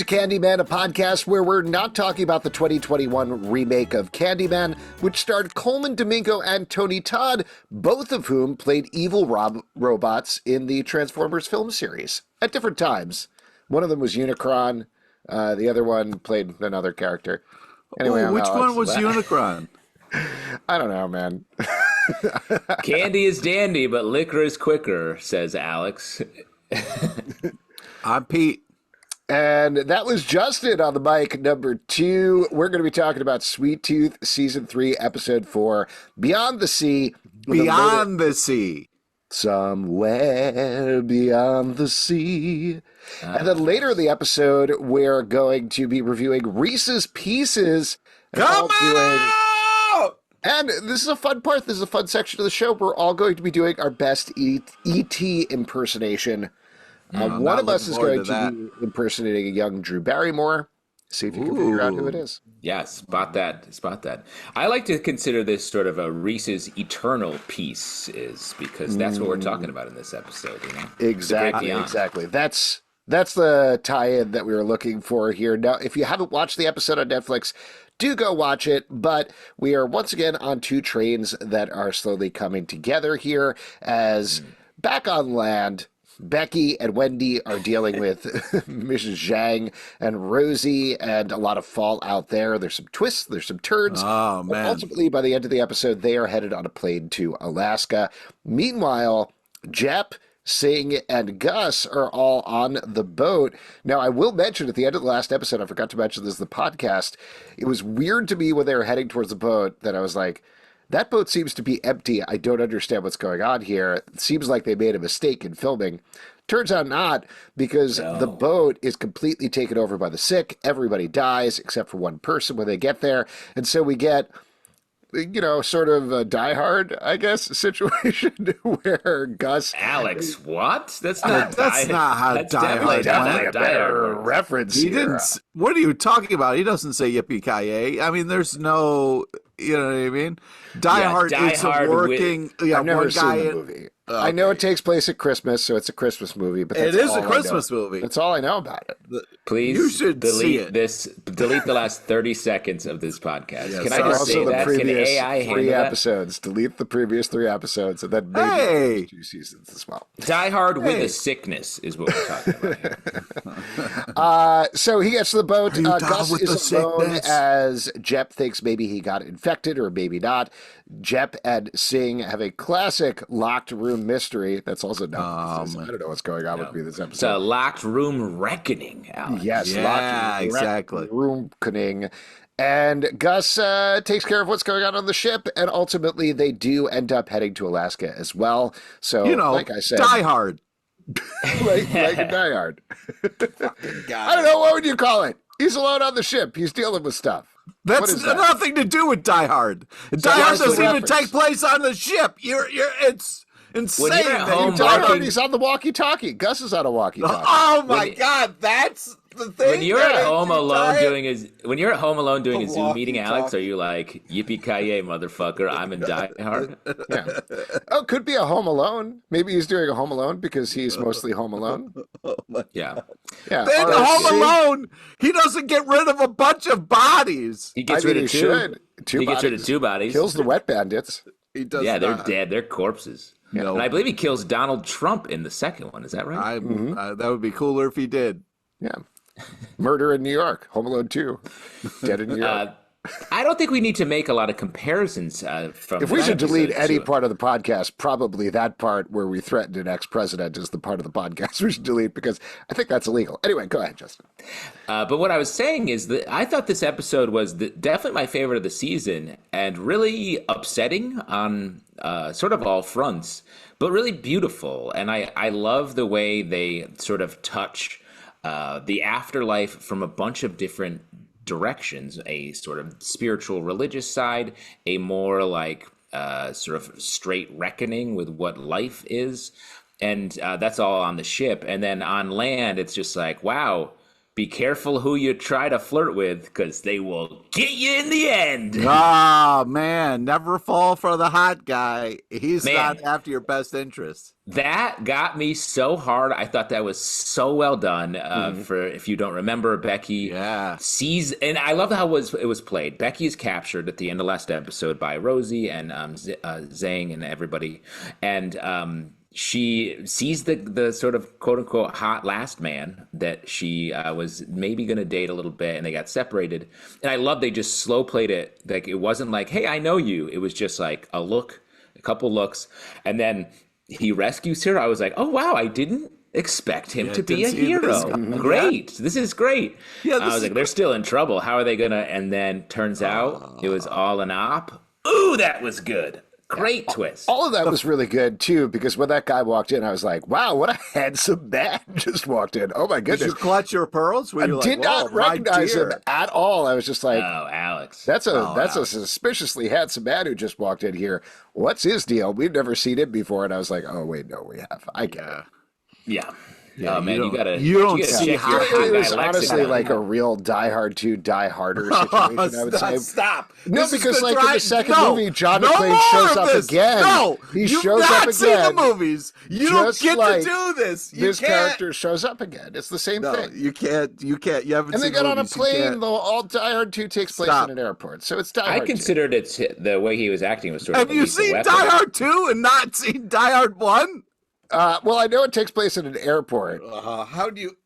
to Candyman, a podcast where we're not talking about the 2021 remake of Candyman, which starred Coleman Domingo and Tony Todd, both of whom played evil robots in the Transformers film series at different times. One of them was Unicron. The other one played another character. Anyway, which one was Unicron? I don't know, man. Candy is dandy, but liquor is quicker, says Alex. I'm Pete. And that was Justin on the mic, number 2. We're going to be talking about Sweet Tooth, Season 3, Episode 4, Beyond the Sea. Beyond the Sea. Somewhere beyond the sea. And then later in the episode, we're going to be reviewing Reese's Pieces. Come on! And this is a fun part. This is a fun section of the show. We're all going to be doing our best E.T. impersonation. One of us is going to be impersonating a young Drew Barrymore. See if you can figure out who it is. Yeah, spot that. I like to consider this sort of a Reese's eternal piece, because that's what we're talking about in this episode. You know? Exactly. That's the tie-in that we were looking for here. Now, if you haven't watched the episode on Netflix, do go watch it. But we are once again on two trains that are slowly coming together here as back on land, Becky and Wendy are dealing with Mrs. Zhang and Rosie, and a lot of fallout there. There's some twists, there's some turns. Oh, man. Ultimately, by the end of the episode, they are headed on a plane to Alaska. Meanwhile, Jepp, Singh, and Gus are all on the boat. Now, I will mention at the end of the last episode, I forgot to mention this in the podcast, it was weird to me when they were heading towards the boat that I was like, that boat seems to be empty. I don't understand what's going on here. It seems like they made a mistake in filming. Turns out not, because the boat is completely taken over by the sick. Everybody dies except for one person when they get there. And so we get, sort of a Die Hard, I guess, situation where Gus... Alex, what? That's not how Die Hard went. Definitely a better reference here. What are you talking about? He doesn't say yippee-ki-yay. I mean, there's no... You know what I mean? Die Hard is a working... I've never seen the movie. Okay. I know it takes place at Christmas, so it's a Christmas movie. But it is a Christmas movie. That's all I know about it. Please you should delete delete the last 30 seconds of this podcast. Yes, Can I just say that? Can AI handle 3 episodes. Delete the previous 3 episodes, and then maybe 2 seasons as well. Die Hard with a sickness is what we're talking about here. So he gets to the boat. Gus is alone as Jepp thinks maybe he got infected or maybe not. Jepp and Singh have a classic locked room mystery. That's also not. I don't know what's going on with me this episode. It's a locked room reckoning, Alex. Yes, exactly. Room reckoning. And Gus takes care of what's going on the ship, and ultimately they do end up heading to Alaska as well. So, like I said, Die Hard. like a Die Hard. I don't know, what would you call it? He's alone on the ship. He's dealing with stuff. That's nothing to do with Die Hard. Die Hard doesn't even take place on the ship. It's insane. Die Hard, he's on the walkie-talkie. Gus is on a walkie-talkie. Oh my God, that's the thing. When you're at home alone doing a Zoom meeting, Alex, are you like, yippee-ki-yay, motherfucker, I'm in Die Hard? Yeah. Oh, could be a Home Alone. Maybe he's doing a Home Alone because he's mostly home alone. Yeah. Yeah. In Home Alone, he doesn't get rid of a bunch of bodies. He gets rid of 2. He gets rid of 2 bodies. Kills the wet bandits. He does. Yeah, they're dead. They're corpses. No. And I believe he kills Donald Trump in the second one. Is that right? That would be cooler if he did. Yeah. Murder in New York. Home Alone 2. Dead in New York. I don't think we need to make a lot of comparisons from if we should delete any part of the podcast, probably that part where we threatened an ex-president is the part of the podcast we should delete because I think that's illegal. Anyway, go ahead, Justin. But what I was saying is that I thought this episode was definitely my favorite of the season and really upsetting on sort of all fronts, but really beautiful. And I love the way they sort of touch the afterlife from a bunch of different directions, a sort of spiritual religious side, a more like sort of straight reckoning with what life is. And that's all on the ship. And then on land, it's just like, wow, be careful who you try to flirt with, because they will get you in the end. Oh, man. Never fall for the hot guy. He's Man. not after your best interests. That got me so hard. I thought that was so well done. For if you don't remember, Becky sees, and I love how it was played. Becky is captured at the end of last episode by Rosie and Zhang and everybody, and she sees the sort of quote unquote hot last man that she was maybe going to date a little bit, and they got separated. And I love they just slow played it. Like, it wasn't like, hey, I know you. It was just like a look, a couple looks, and then he rescues her. I was like, oh wow, I didn't expect him to be a hero. Great. This is great. Yeah, I was like, they're still in trouble. How are they gonna? And then turns out it was all an op. Ooh, that was good. Great twist. All of that was really good, too, because when that guy walked in, I was like, wow, what a handsome man just walked in. Oh, my goodness. Did you clutch your pearls? I did not recognize him at all. I was just like, oh, Alex. That's a suspiciously handsome man who just walked in here. What's his deal? We've never seen him before. And I was like, oh, wait, no, we have. I get it. Yeah. Oh man, you gotta see how it was honestly like a real Die Hard 2 Die Harder situation. I would say. Stop. No, because like in the second movie, John McClane shows up again. No, he shows up again. Seen the movies. You don't get to do this. This character shows up again. It's the same thing. You can't. You haven't. And they got on a plane. All Die Hard 2 takes place in an airport, so it's Die Hard. I considered it the way he was acting was sort of. Have you seen Die Hard 2 and not seen Die Hard 1? Well, I know it takes place in an airport. How do you...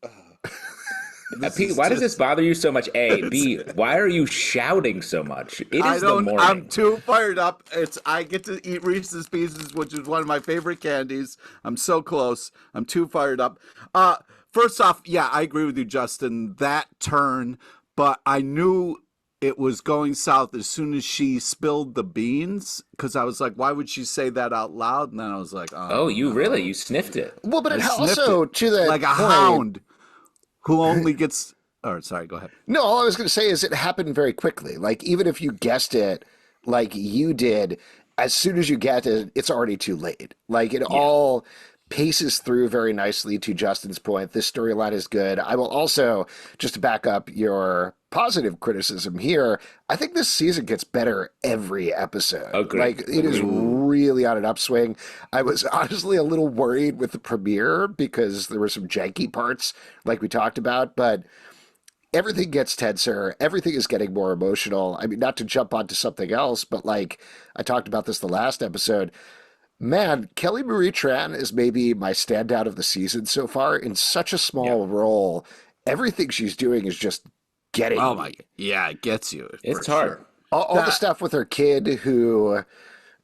Pete, why does this bother you so much? A, B, why are you shouting so much? It is the morning. I'm too fired up. I get to eat Reese's Pieces, which is one of my favorite candies. I'm so close. I'm too fired up. First off, yeah, I agree with you, Justin. That turn, but I knew it was going south as soon as she spilled the beans, because I was like, why would she say that out loud? And then I was like, you sniffed it. Well, but it also, to that like a point, hound who only gets... Oh, sorry, go ahead. No, all I was going to say is it happened very quickly. Like, even if you guessed it like you did, as soon as you get it, it's already too late. Like, it all paces through very nicely. To Justin's point, this storyline is good. I will also, just to back up your positive criticism here, I think this season gets better every episode. Agreed. Like, it is really on an upswing. I was honestly a little worried with the premiere because there were some janky parts like we talked about, but everything gets tenser. Everything is getting more emotional. I mean, not to jump onto something else, but like I talked about this the last episode, man, Kelly Marie Tran is maybe my standout of the season so far in such a small role. Everything she's doing is just getting me. Yeah, it gets you. It's hard. Sure. All the stuff with her kid who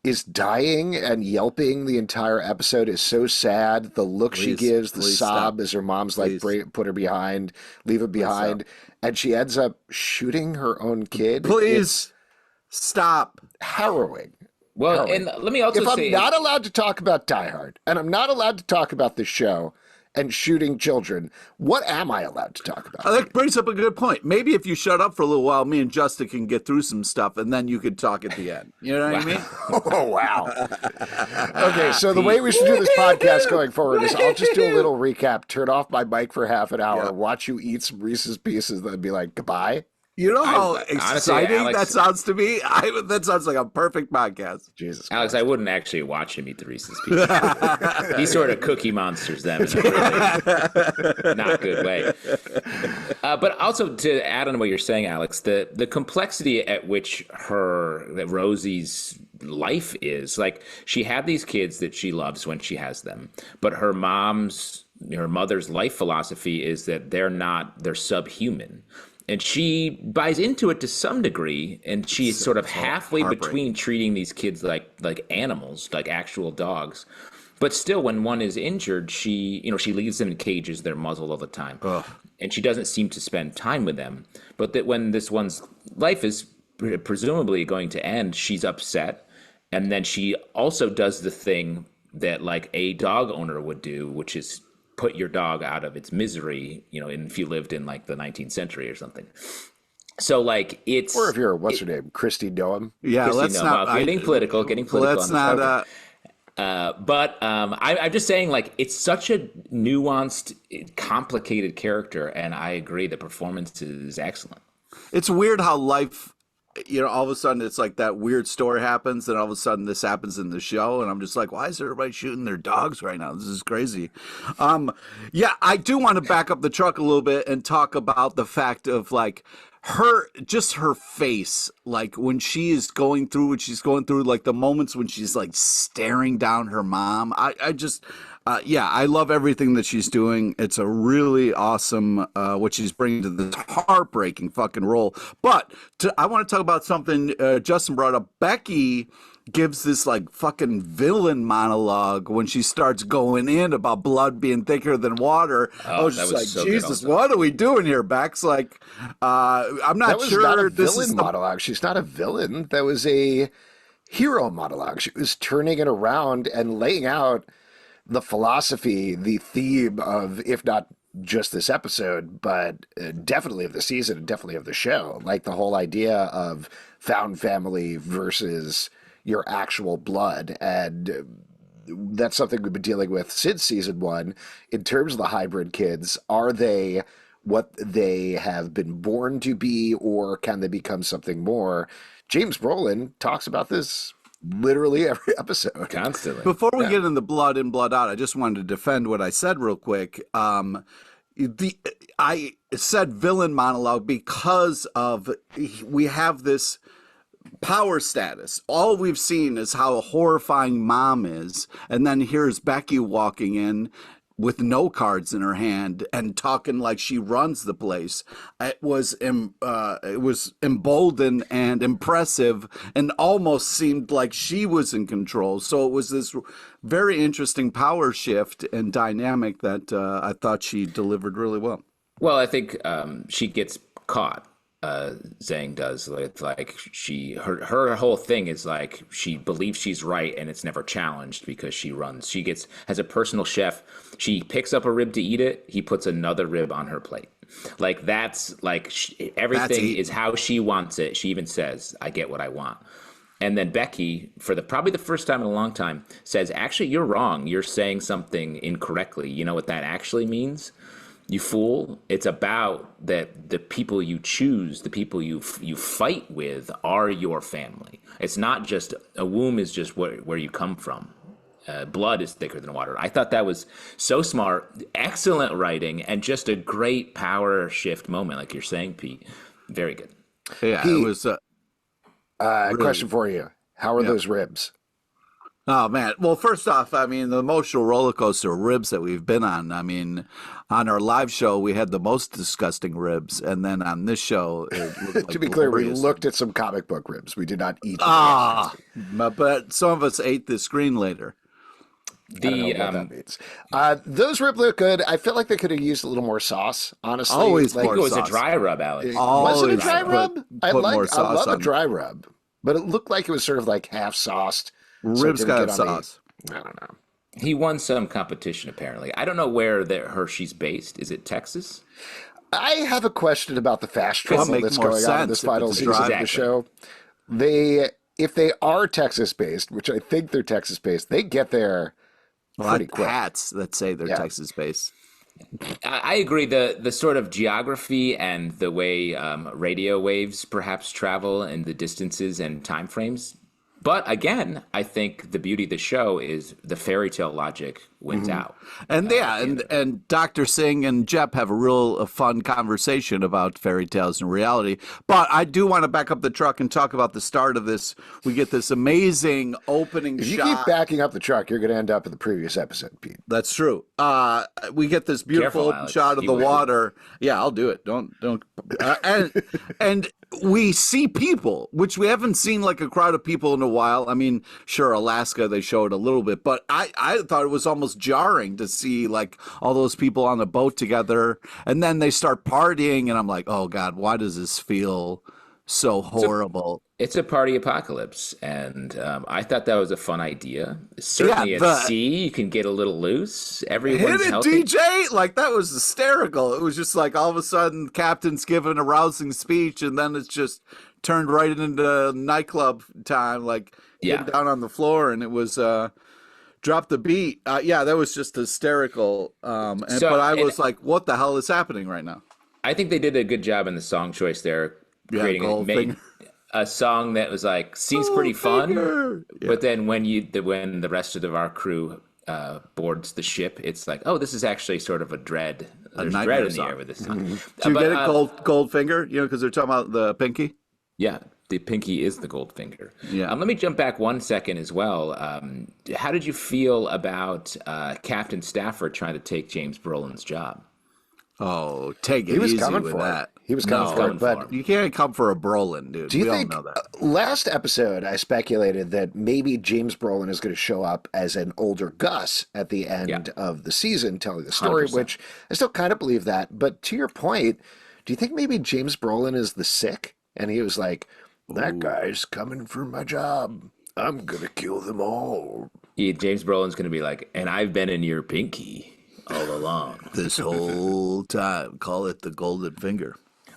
is dying and yelping the entire episode is so sad. The look she gives, the sob as her mom's like, put her behind, leave it behind. And she ends up shooting her own kid. Please stop. Harrowing. Well, and let me also say, I'm not allowed to talk about Die Hard, and I'm not allowed to talk about this show and shooting children, what am I allowed to talk about? That brings up a good point. Maybe if you shut up for a little while, me and Justin can get through some stuff, and then you could talk at the end. You know what I mean? Oh, wow. Okay, so the way we should do this podcast going forward is I'll just do a little recap, turn off my mic for half an hour, watch you eat some Reese's Pieces, then be like, goodbye. You know how exciting Alex, that sounds to me? That sounds like a perfect podcast. Jesus Alex, Christ. I wouldn't actually watch him eat the Reese's Pieces. He sort of cookie monsters them in a really not good way. But also to add on what you're saying, Alex, the complexity at which Rosie's life is, like, she had these kids that she loves when she has them, but her mother's life philosophy is that they're subhuman. And she buys into it to some degree, and she's sort of halfway between treating these kids like animals, like actual dogs. But still, when one is injured, she leaves them in cages. They're muzzled all the time. Ugh. And she doesn't seem to spend time with them. But that when this one's life is presumably going to end, she's upset. And then she also does the thing that like a dog owner would do, which is put your dog out of its misery, if you lived in like the 19th century or something. So like it's... Or if you're, what's her name? Christy Noam? Yeah, Christy Noam. Getting political. Let's not... I'm just saying, like, it's such a nuanced, complicated character, and I agree the performance is excellent. It's weird how life, all of a sudden it's like that weird story happens, and all of a sudden this happens in the show, and I'm just like, why is everybody shooting their dogs right now? This is crazy. Yeah, I do want to back up the truck a little bit and talk about the fact of like her face, like when she is going through what she's going through, like the moments when she's like staring down her mom. I just. Yeah, I love everything that she's doing. It's a really awesome what she's bringing to this heartbreaking fucking role. But I want to talk about something Justin brought up. Becky gives this like fucking villain monologue when she starts going in about blood being thicker than water. I was just like, so Jesus, what are we doing here, Bex? Like, I'm not sure. That was not a this villain is monologue. She's not a villain. That was a hero monologue. She was turning it around and laying out the philosophy, the theme of, if not just this episode, but definitely of the season and definitely of the show. Like the whole idea of found family versus your actual blood. And that's something we've been dealing with since season one. In terms of the hybrid kids, are they what they have been born to be, or can they become something more? James Brolin talks about this literally every episode. Constantly. Before we get into blood in, blood out, I just wanted to defend what I said real quick. I said villain monologue because of we have this power status. All we've seen is how horrifying mom is, and then here's Becky walking in with no cards in her hand and talking like she runs the place. It was emboldened and impressive, and almost seemed like she was in control. So it was this very interesting power shift and dynamic that I thought she delivered really well. Well, I think she gets caught. Zhang does. It's like her whole thing is like she believes she's right and it's never challenged because she runs. She has a personal chef. She picks up a rib to eat it. He puts another rib on her plate. Like that's like everything is how she wants it. She even says, "I get what I want." And then Becky, for probably the first time in a long time, says, "Actually, you're wrong. You're saying something incorrectly. You know what that actually means? You fool. It's about that the people you choose, the people you fight with are your family. It's not just a womb is just where you come from. Blood is thicker than water." I thought that was so smart, excellent writing, and just a great power shift moment, like you're saying, Pete. Very good. Yeah, it was really, question for you. How are those ribs? Oh, man. Well, first off, I mean, the emotional roller coaster of ribs that we've been on. I mean, on our live show, we had the most disgusting ribs. And then on this show, it looked like to be clear, we looked at some comic book ribs. We did not eat them. But some of us ate the screen later. I don't know what that means. Those ribs look good. I feel like they could have used a little more sauce, honestly. Always I more think it was sauce. a dry rub, Alex. Was it a dry rub? I more sauce love a on dry rub. But it looked like it was sort of like half sauced. Ribs got sauce. I don't know. He won some competition, apparently. I don't know where Hershey's based. Is it Texas? I have a question about the fast travel that's going on in this final season of the show. If they are Texas-based, which I think they're Texas-based, they get there pretty quick. Hats that say they're Texas-based. I agree. The sort of geography and the way radio waves perhaps travel and the distances and time frames. But again, I think the beauty of the show is the fairy tale logic wins out. And and Dr. Singh and Jepp have a real fun conversation about fairy tales and reality. But I do want to back up the truck and talk about the start of this. We get this amazing opening shot. If you keep backing up the truck, you're going to end up in the previous episode, Pete. That's true. We get this beautiful open shot of the water. Yeah, I'll do it. Don't. And we see people, which we haven't seen like a crowd of people in a while. I mean, sure, Alaska, they showed a little bit, but I thought it was almost jarring to see like all those people on the boat together. And then they start partying, and I'm like, oh God, why does this feel so horrible? It's a party apocalypse, and I thought that was a fun idea. Certainly at sea, you can get a little loose. Everyone's hit it, healthy. DJ! Like, that was hysterical. It was just like all of a sudden, Captain's giving a rousing speech, and then it's just turned right into nightclub time, like getting down on the floor, and it was Drop the beat. Yeah, that was just hysterical. But I was like, what the hell is happening right now? I think they did a good job in the song choice there, Yeah, made a song that was like seems pretty fun, but then when the rest of our crew boards the ship, it's like, oh, this is actually sort of there's dread in the air with this song. Do you get it, Goldfinger? You know, because they're talking about the pinky. Yeah, the pinky is the gold finger. Yeah. Let me jump back 1 second as well. How did you feel about Captain Stafford trying to take James Brolin's job? Oh, take it easy with that. He was coming for it, but you can't come for a Brolin, dude. do you we think all know that. last episode I speculated that maybe James Brolin is going to show up as an older Gus at the end of the season telling the story, 100%. which I still kind of believe that. But to your point, do you think maybe James Brolin is the sick? And he was like, that guy's coming for my job. I'm going to kill them all. Yeah, James Brolin's going to be like, and I've been in your pinky all along. This whole time, call it the golden finger.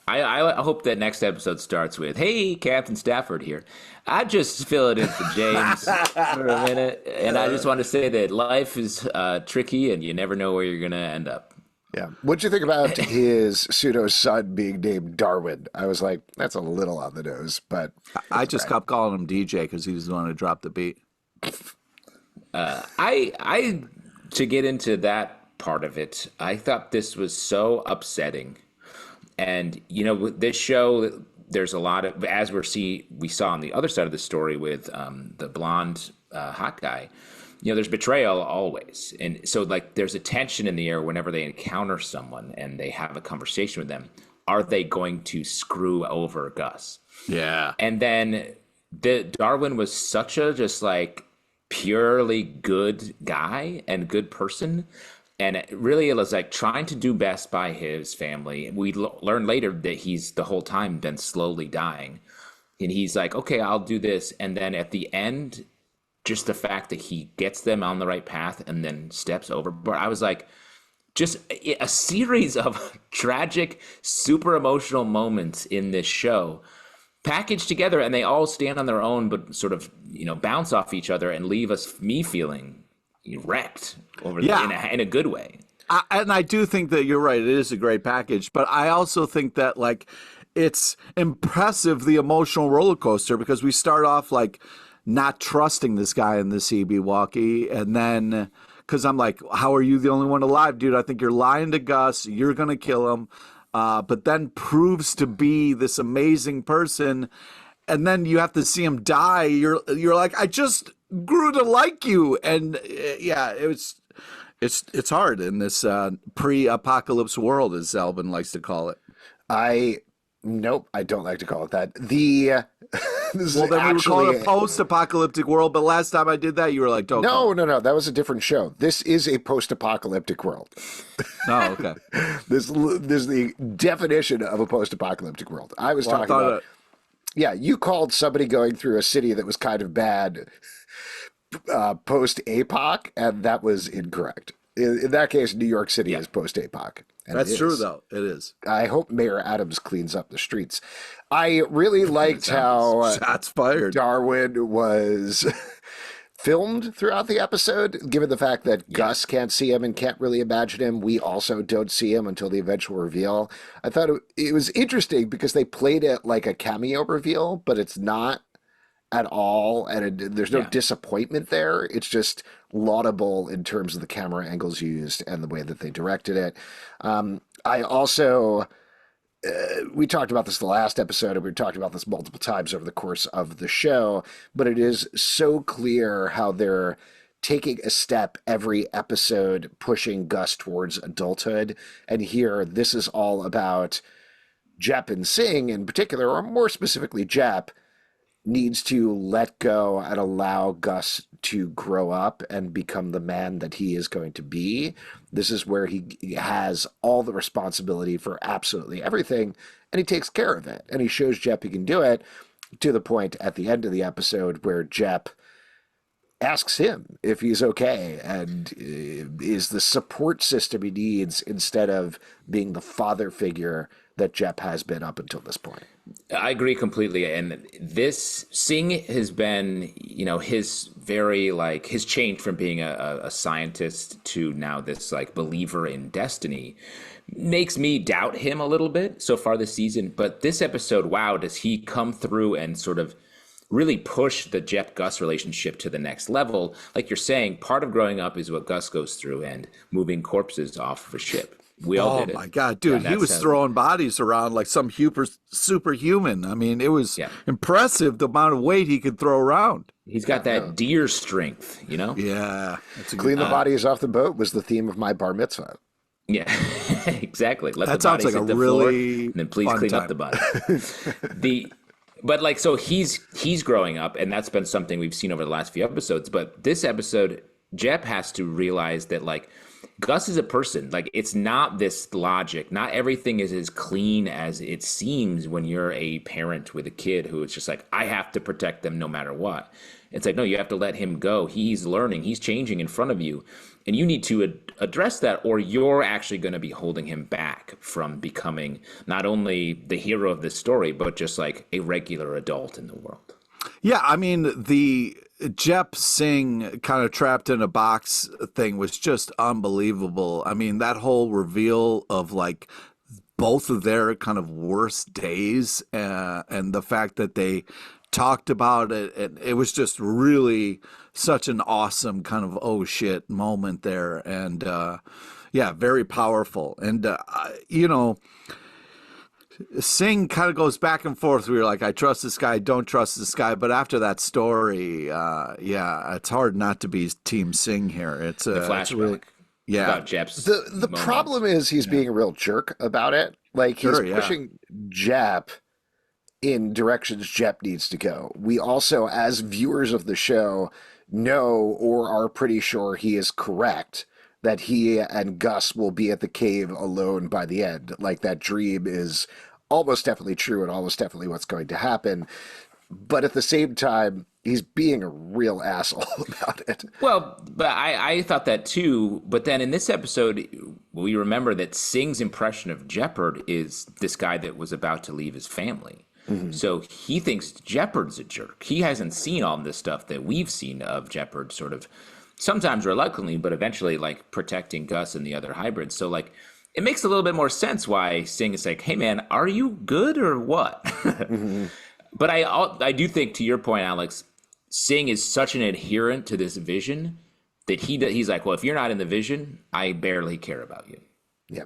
I hope that next episode starts with, hey, Captain Stafford here. I just fill it in for James for a minute. And I just want to say that life is tricky and you never know where you're going to end up. Yeah. What'd you think about his pseudo son being named Darwin? I was like, that's a little on the nose, but I just kept calling him DJ because he was the one to drop the beat. I to get into that part of it, I thought this was so upsetting. And, you know, with this show, there's a lot of, as we saw on the other side of the story with the blonde hot guy, you know, there's betrayal always. And so, like, there's a tension in the air whenever they encounter someone and they have a conversation with them. Are they going to screw over Gus? Yeah. And then Darwin was such a just like purely good guy and good person. And it really was like trying to do best by his family. We learned later that he's the whole time been slowly dying. And he's like, okay, I'll do this. And then at the end, just the fact that he gets them on the right path and then steps over. But I was like, just a series of tragic, super emotional moments in this show packaged together, and they all stand on their own, but sort of, you know, bounce off each other and leave me feeling wrecked over in a good way. And I do think that you're right. It is a great package, but I also think that like it's impressive, the emotional roller coaster, because we start off like not trusting this guy in the CB walkie, and then because I'm like, how are you the only one alive, dude? I think you're lying to Gus. You're gonna kill him, but then proves to be this amazing person, and then you have to see him die. You're like, I just grew to like you, and yeah, it's hard in this pre-apocalypse world, as Albin likes to call it. Nope, I don't like to call it that. Well, then we would call it a post-apocalyptic world, but last time I did that, you were like, don't. No, that was a different show. This is a post-apocalyptic world. Oh, okay. This is the definition of a post-apocalyptic world. I was talking about... Yeah, you called somebody going through a city that was kind of bad post-APOC, and that was incorrect. In that case, New York City is post-APOC. That's true, though. It is. I hope Mayor Adams cleans up the streets. I really liked how shots fired. Darwin was filmed throughout the episode, given the fact that Gus can't see him and can't really imagine him. We also don't see him until the eventual reveal. I thought it was interesting because they played it like a cameo reveal, but it's not at all, and there's no disappointment there. It's just laudable in terms of the camera angles used and the way that they directed it. I also, we talked about this the last episode, and we talked about this multiple times over the course of the show, but it is so clear how they're taking a step every episode, pushing Gus towards adulthood. And here, this is all about Jepp and Singh in particular, or more specifically Jepp, needs to let go and allow Gus to grow up and become the man that he is going to be. This is where he has all the responsibility for absolutely everything, and he takes care of it. And he shows Jepp he can do it, to the point at the end of the episode where Jepp asks him if he's okay and is the support system he needs instead of being the father figure that Jepp has been up until this point. I agree completely. And this Singh has been, you know, his very his change from being a scientist to now this like believer in destiny makes me doubt him a little bit so far this season. But this episode, wow, does he come through and sort of really push the Jepp Gus relationship to the next level? Like you're saying, part of growing up is what Gus goes through and moving corpses off of a ship. We all did it. Oh my God, dude! He was throwing bodies around like some superhuman. I mean, it was impressive the amount of weight he could throw around. He's got that deer strength, you know. Yeah, Clean the bodies off the boat was the theme of my bar mitzvah. Yeah, exactly. Let that the sounds bodies like hit a the floor, really and then please fun clean time. up the body. But like, so he's growing up, and that's been something we've seen over the last few episodes. But this episode, Jepp has to realize that like Gus is a person. Like, it's not this logic. Not everything is as clean as it seems when you're a parent with a kid who is just like, I have to protect them no matter what. It's like, no, you have to let him go. He's learning. He's changing in front of you. And you need to address that, or you're actually going to be holding him back from becoming not only the hero of this story, but just like a regular adult in the world. Yeah, I mean, the Jepp Singh kind of trapped in a box thing was just unbelievable. I mean, that whole reveal of like both of their kind of worst days and the fact that they talked about it, it was just really such an awesome kind of oh shit moment there. And yeah, very powerful. And, you know, Singh kind of goes back and forth. We were like, I trust this guy, don't trust this guy. But after that story, yeah, it's hard not to be Team Singh here. It's a flashback. really, yeah. About Jepp's The problem is he's being a real jerk about it. Like, he's pushing Jepp in directions Jepp needs to go. We also, as viewers of the show, know or are pretty sure he is correct that he and Gus will be at the cave alone by the end. Like, that dream is almost definitely true and almost definitely what's going to happen. But at the same time, he's being a real asshole about it. Well, but I thought that too. But then in this episode, we remember that Singh's impression of Jeppard is this guy that was about to leave his family. Mm-hmm. So he thinks Jeppard's a jerk. He hasn't seen all this stuff that we've seen of Jeppard sort of sometimes reluctantly, but eventually like protecting Gus and the other hybrids. So like it makes a little bit more sense why Singh is like, hey man, are you good or what? Mm-hmm. But I do think, to your point, Alex, Singh is such an adherent to this vision that he's like, well, if you're not in the vision, I barely care about you. Yeah.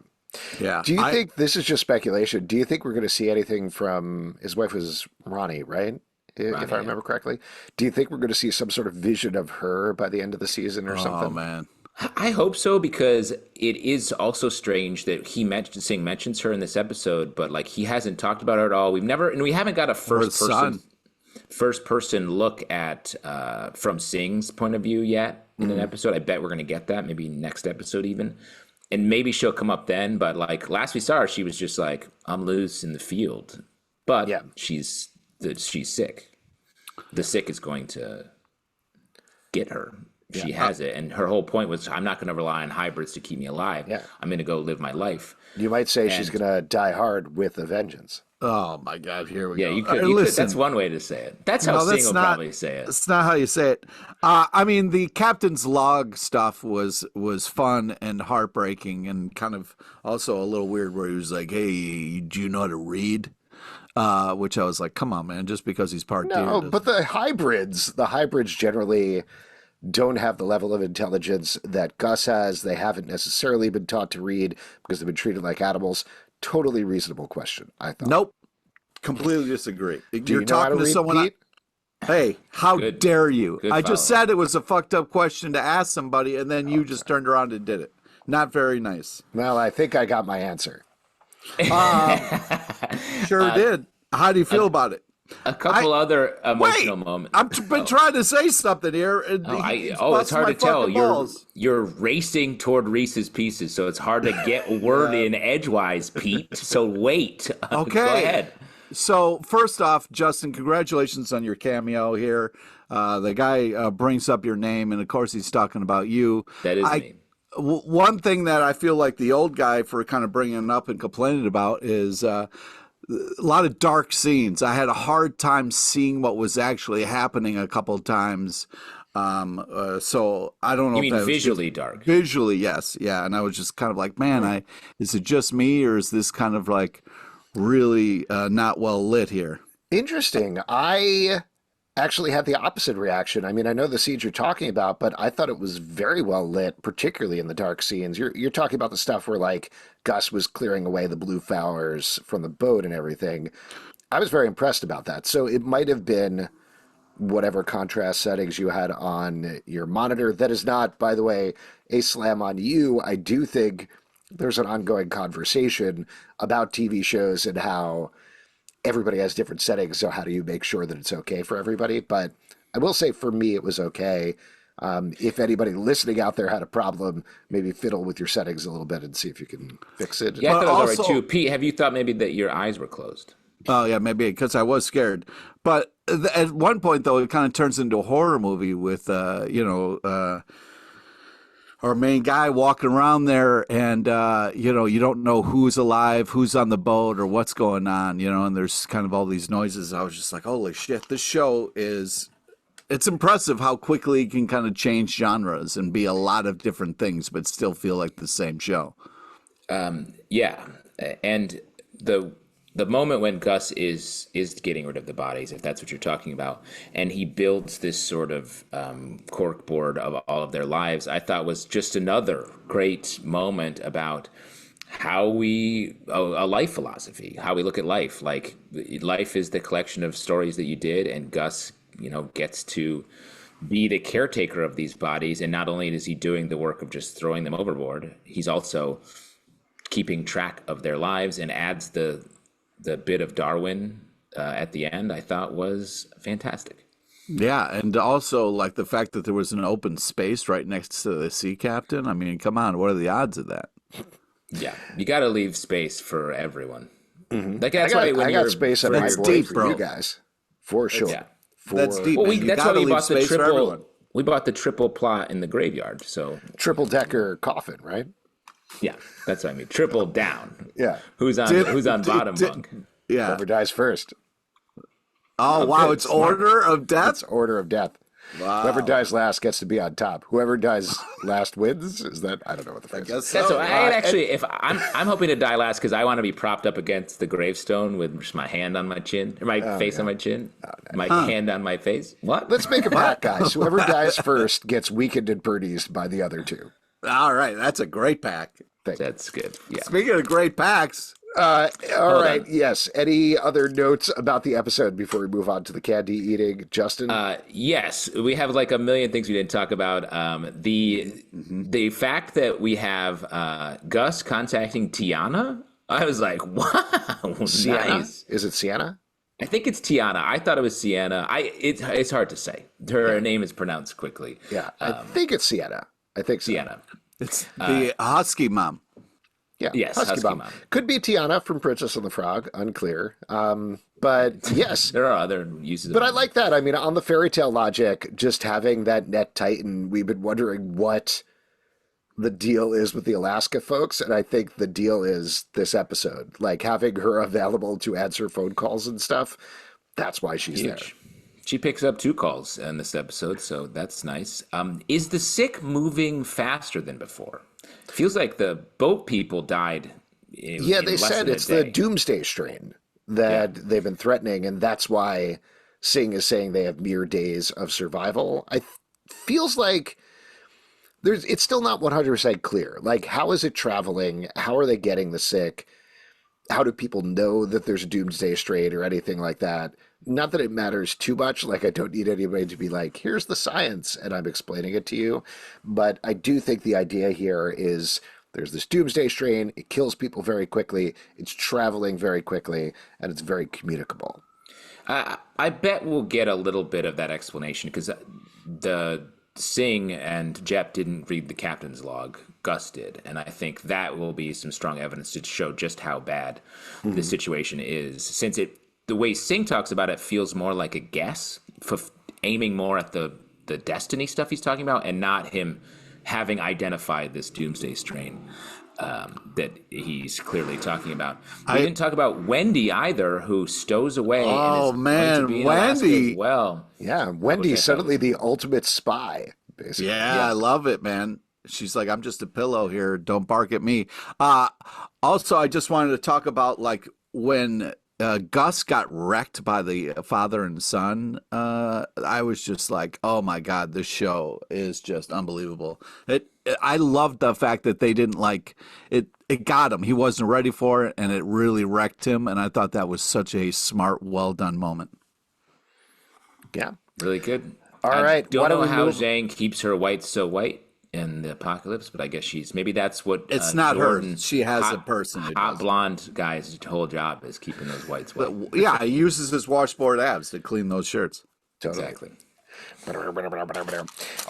Yeah. Do you think this is just speculation? Do you think we're going to see anything from his wife was Ronnie, right? If I remember correctly. Do you think we're going to see some sort of vision of her by the end of the season or something? Oh man. I hope so, because it is also strange that Singh mentions her in this episode, but like he hasn't talked about her at all. We haven't got a first person look at from Singh's point of view yet in an episode. I bet we're going to get that maybe next episode even. And maybe she'll come up then, but like last we saw her, she was just like, I'm loose in the field. But she's sick. The sick is going to get her. She has it. And her whole point was, I'm not going to rely on hybrids to keep me alive. Yeah. I'm going to go live my life. You might say she's going to die hard with a vengeance. Oh my God, here we go. Yeah, you could. That's one way to say it. That's how Singh will probably say it. That's not how you say it. I mean, the captain's log stuff was fun and heartbreaking and kind of also a little weird where he was like, hey, do you know how to read? Which I was like, come on, man, just because he's part deer. No, but the hybrids generally don't have the level of intelligence that Gus has. They haven't necessarily been taught to read because they've been treated like animals. Totally reasonable question, I thought. Nope. Completely disagree. You're talking to someone. Hey, how dare you? I just said it was a fucked up question to ask somebody, and then you just turned around and did it. Not very nice. Well, I think I got my answer. Sure did. How do you feel about it? A couple other emotional moments. I've been trying to say something here. And it's hard to tell. You're racing toward Reese's Pieces, so it's hard to get a word in edgewise, Pete. So wait. Okay. Go ahead. So first off, Justin, congratulations on your cameo here. The guy brings up your name, and of course he's talking about you. That is me. One thing that I feel like the old guy for kind of bringing it up and complaining about is a lot of dark scenes. I had a hard time seeing what was actually happening a couple of times. So I don't know You if mean that was visually dark? visually, yes, yeah. And I was just kind of like, man, is it just me, or is this kind of like really not well lit here? Interesting. I actually had the opposite reaction. I mean, I know the scenes you're talking about, but I thought it was very well lit, particularly in the dark scenes. You're talking about the stuff where like Gus was clearing away the blue flowers from the boat and everything. I was very impressed about that. So it might have been whatever contrast settings you had on your monitor. That is not, by the way, a slam on you. I do think there's an ongoing conversation about TV shows and how everybody has different settings, so how do you make sure that it's okay for everybody? But I will say for me, it was okay. If anybody listening out there had a problem, maybe fiddle with your settings a little bit and see if you can fix it. Yeah, I But thought it was all right also- too. Pete, have you thought maybe that your eyes were closed? Oh yeah, maybe because I was scared. But at one point, though, it kind of turns into a horror movie with, our main guy walking around there, and you don't know who's alive, who's on the boat, or what's going on, and there's kind of all these noises. I was just like, holy shit, this show it's impressive how quickly it can kind of change genres and be a lot of different things, but still feel like the same show. Yeah, and the moment when Gus is getting rid of the bodies, if that's what you're talking about, and he builds this sort of corkboard of all of their lives, I thought was just another great moment about how a life philosophy, how we look at life. Like life is the collection of stories that you did, and Gus, gets to be the caretaker of these bodies. And not only is he doing the work of just throwing them overboard, he's also keeping track of their lives and adds the bit of Darwin at the end. I thought was fantastic. Yeah, and also like the fact that there was an open space right next to the sea captain. I mean, come on, what are the odds of that? Yeah, you got to leave space for everyone. Like I that's why when got you're space on my That's board deep, for bro. you guys, for sure. yeah. That's deep. Well, man. You that's why gotta we leave bought the space for everyone. triple. We bought the triple plot in the graveyard. So Triple decker coffin, right? yeah, that's what I mean. Triple down. Yeah. Who's on bottom bunk? Yeah. Whoever dies first. Oh wow, good. it's Smart. order of death. That's order of death. Wow. Whoever dies last gets to be on top. Whoever dies last wins. Is that? I don't know what the phrase guess is. so. That's what I actually. If I'm hoping to die last because I want to be propped up against the gravestone with just my hand on my chin or my face on my chin, my hand on my face. What? Let's make a pact, guys. Whoever dies first gets weakened and birdies by the other two. All right, that's a great pack. That's good. Yeah. Speaking of great packs, All right. on. Yes. Any other notes about the episode before we move on to the candy eating, Justin? Yes, we have like a million things we didn't talk about. The fact that we have Gus contacting Tiana, I was like, wow, Sienna? nice. Is it Sienna? I think it's Tiana. I thought it was Sienna. It's hard to say. Her name is pronounced quickly. Yeah. I think it's Sienna. I think so. Sienna. it's the husky mom. Yeah. Yes, Husky Mom. Could be Tiana from Princess and the Frog. Unclear. But yes. There are other uses. But of I like that. I mean, on the fairy tale logic, just having that net tighten, we've been wondering what the deal is with the Alaska folks. And I think the deal is this episode, like having her available to answer phone calls and stuff. That's why she's there. huge. She picks up 2 calls in this episode, so that's nice. Is the sick moving faster than before? Feels like the boat people died. Yeah, they less said than a it's the day. doomsday strain that they've been threatening, and that's why Singh is saying they have mere days of survival. Feels like it's still not 100% clear. Like, how is it traveling? How are they getting the sick? How do people know that there's a doomsday strain or anything like that? Not that it matters too much. Like, I don't need anybody to be like, here's the science, and I'm explaining it to you. But I do think the idea here is there's this doomsday strain. It kills people very quickly. It's traveling very quickly, and it's very communicable. I bet we'll get a little bit of that explanation because the Singh and Jepp didn't read the captain's log. Gus did, and I think that will be some strong evidence to show just how bad the situation is. Since the way Singh talks about it feels more like a guess, aiming more at the destiny stuff he's talking about, and not him having identified this doomsday strain that he's clearly talking about. We didn't talk about Wendy either, who stows away and is going to be in Alaska Wendy. as well. Yeah, Wendy, I thought suddenly was- the ultimate spy, basically. Yeah, I love it, man. She's like, I'm just a pillow here. Don't bark at me. Also, I just wanted to talk about like when Gus got wrecked by the father and son. I was just like, oh my God, this show is just unbelievable. I loved the fact that they didn't like it. It got him. He wasn't ready for it, and it really wrecked him. And I thought that was such a smart, well done moment. Yeah. Really good. All I right, why don't don't know we how move- Zhang keeps her white so white in the apocalypse, but I guess maybe that's what It's not Jordan, her. She has a person who hot does. blonde guy's whole job is keeping those whites white. But yeah, he uses his washboard abs to clean those shirts. Totally. Exactly. All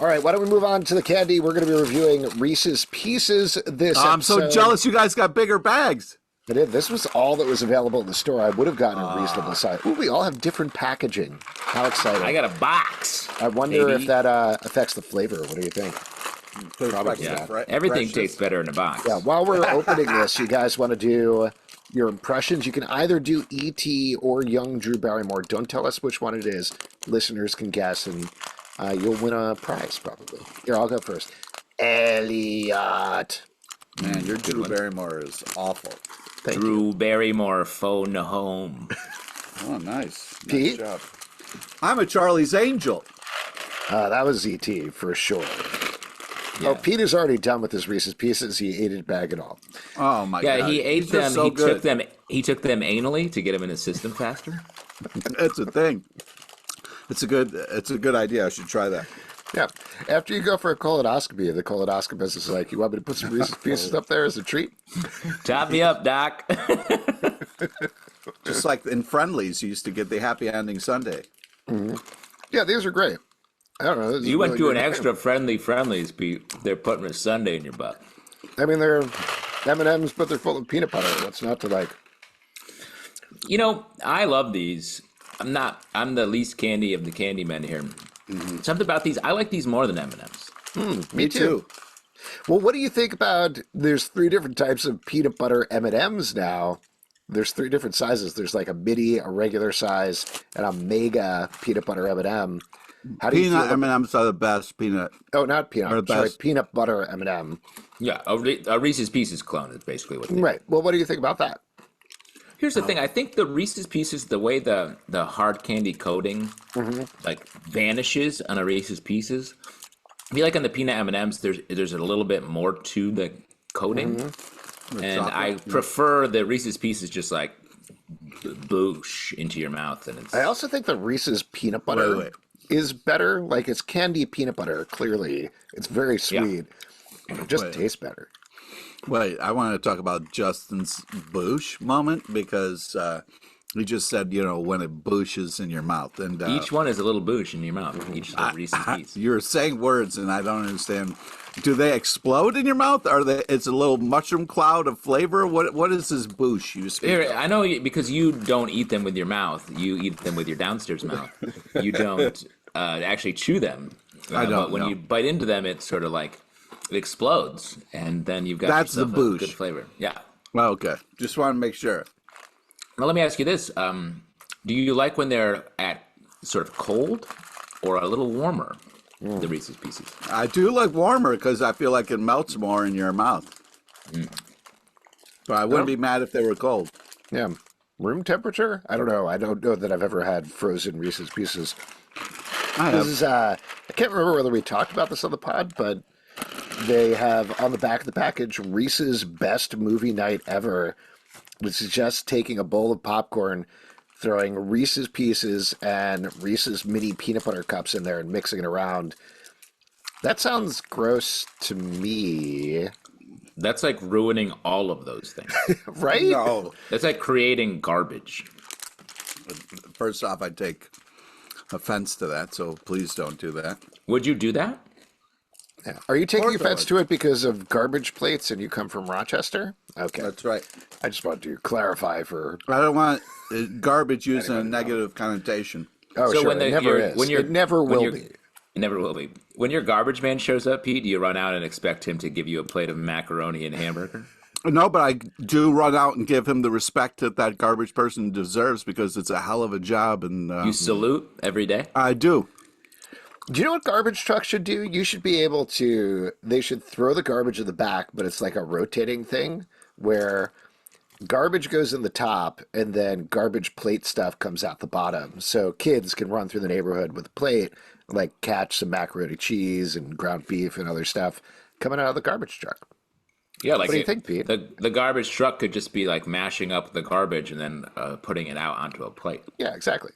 right, why don't we move on to the candy? We're going to be reviewing Reese's Pieces this I'm so episode. jealous you guys got bigger bags. This was all that was available in the store. I would have gotten a reasonable size. Ooh, we all have different packaging. How exciting. I got a box. I wonder baby. if that affects the flavor. What do you think? Probably Yeah, not. everything tastes better in a box. Yeah, while we're opening this, you guys want to do your impressions? You can either do E.T. or young Drew Barrymore. Don't tell us which one it is. Listeners can guess, and you'll win a prize, probably. Here, I'll go first. Elliot. Man, your Drew Barrymore is awful. Thank you. Drew Barrymore phone home. Oh, nice. Pete? Nice job. I'm a Charlie's Angel. That was E.T. for sure. Yeah. Oh, Pete is already done with his Reese's Pieces. He ate it bag and all. Oh my Yeah, God. he ate He's them. just so He good. took them. He took them anally to get them in his system faster. It's a thing. It's a good idea. I should try that. Yeah. After you go for a colonoscopy, the colonoscopist is like, you want me to put some Reese's Pieces up there as a treat? Top me up, Doc. Just like in Friendlies, you used to get the happy ending Sunday. Yeah, these are great. I don't know. This is You went really to an good. extra Friendlies, Pete. They're putting a sundae in your butt. I mean, they're M&Ms, but they're full of peanut butter. What's not to like? You know, I love these. I'm the least candy of the candy men here. Something about these. I like these more than M&Ms. Me too. Well, what do you think about? There's 3 different types of peanut butter M&Ms now. There's 3 different sizes. There's like a midi, a regular size, and a mega peanut butter M&M. How do you Peanut feel? M&Ms are the best peanut. Oh, not Are peanut. the Sorry, best. peanut butter M&M. Yeah, a Reese's Pieces clone is basically what they Right. Well, what do you think about that? Here's the thing. I think the Reese's Pieces, the way the hard candy coating like vanishes on a Reese's Pieces. I feel like on the peanut M&Ms, there's a little bit more to the coating, and I prefer the Reese's Pieces just like boosh into your mouth, and it's I also think the Reese's peanut butter Wait. is better. Like it's candy peanut butter. Clearly, it's very sweet. It just Wait. tastes better. Wait, I want to talk about Justin's boosh moment because he just said, when it booshes in your mouth. And each one is a little boosh in your mouth. Each little Reese's piece. you're saying words and I don't understand. Do they explode in your mouth? It's a little mushroom cloud of flavor? What is this boosh you speak Here, of? I know because you don't eat them with your mouth. You eat them with your downstairs mouth. You don't actually chew them. I don't But when know. you bite into them, it's sort of like it explodes, and then you've got That's the yourself a boosh. good flavor. Yeah. Oh, okay. Just want to make sure. Now let me ask you this: do you like when they're at sort of cold or a little warmer? The Reese's Pieces. I do like warmer because I feel like it melts more in your mouth. But I wouldn't be mad if they were cold. Yeah. Room temperature? I don't know. I don't know that I've ever had frozen Reese's Pieces. I This have. is I can't remember whether we talked about this on the pod, but they have on the back of the package Reese's best movie night ever, which is just taking a bowl of popcorn, throwing Reese's Pieces and Reese's mini peanut butter cups in there and mixing it around. That sounds gross to me, That's like ruining all of those things. right? No. That's like creating garbage. First off, I take offense to that, so please don't do that. Would you do that? Yeah. Are you taking course I offense would. to it because of garbage plates and you come from Rochester? Okay. That's right. I just wanted to clarify for. I don't want garbage used in a negative connotation. Oh, So sure. when It the- never you're- is. when you're- It never when will you're- be. It never will be. When your garbage man shows up, Pete, do you run out and expect him to give you a plate of macaroni and hamburger? No, but I do run out and give him the respect that garbage person deserves because it's a hell of a job. And You salute every day? I do. Do you know what garbage trucks should do? You should be able to, they should throw the garbage in the back, but it's like a rotating thing where garbage goes in the top and then garbage plate stuff comes out the bottom. So kids can run through the neighborhood with a plate, like catch some macaroni cheese and ground beef and other stuff coming out of the garbage truck. Yeah, like What do you think, Pete? The garbage truck could just be like mashing up the garbage and then putting it out onto a plate. Yeah, exactly.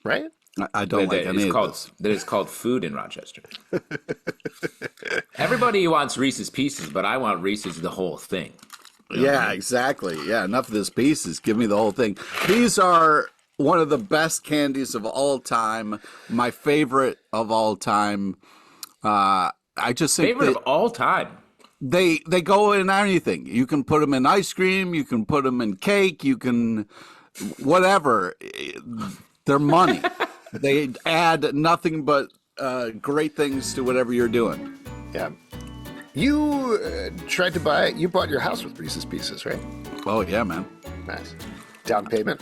Right? I don't like any of this. That is called food in Rochester. Everybody wants Reese's Pieces, but I want Reese's the whole thing. Yeah, exactly. Yeah, enough of this pieces. Give me the whole thing. These are one of the best candies of all time. My favorite of all time. I just think Favorite of all time. they go in anything. You can put them in ice cream. You can put them in cake. You can whatever. They're money. They add nothing but great things to whatever you're doing. Yeah. You you bought your house with Reese's Pieces, right? Oh, yeah, man. Nice. Down payment?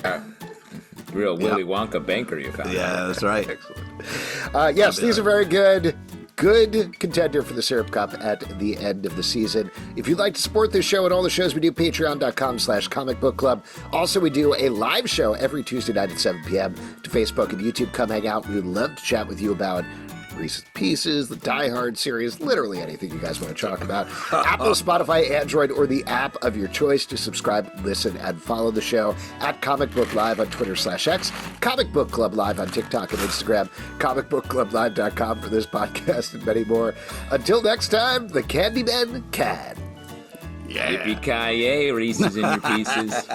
Real Willy Wonka banker you found. Yeah, that's right. Excellent. Yes, these are very good. Good contender for the Syrup Cup at the end of the season. If you'd like to support this show and all the shows we do, patreon.com/Comic Book Club. Also, we do a live show every Tuesday night at 7 p.m. to Facebook and YouTube. Come hang out. We'd love to chat with you about Reese's Pieces, the Die Hard series, literally anything you guys want to talk about. Apple, Spotify, Android, or the app of your choice to subscribe, listen, and follow the show at Comic Book Live on Twitter/X, Comic Book Club Live on TikTok and Instagram, comicbookclublive.com for this podcast and many more. Until next time, the Candymen can. Yippee-ki-yay, Reese's in your Pieces.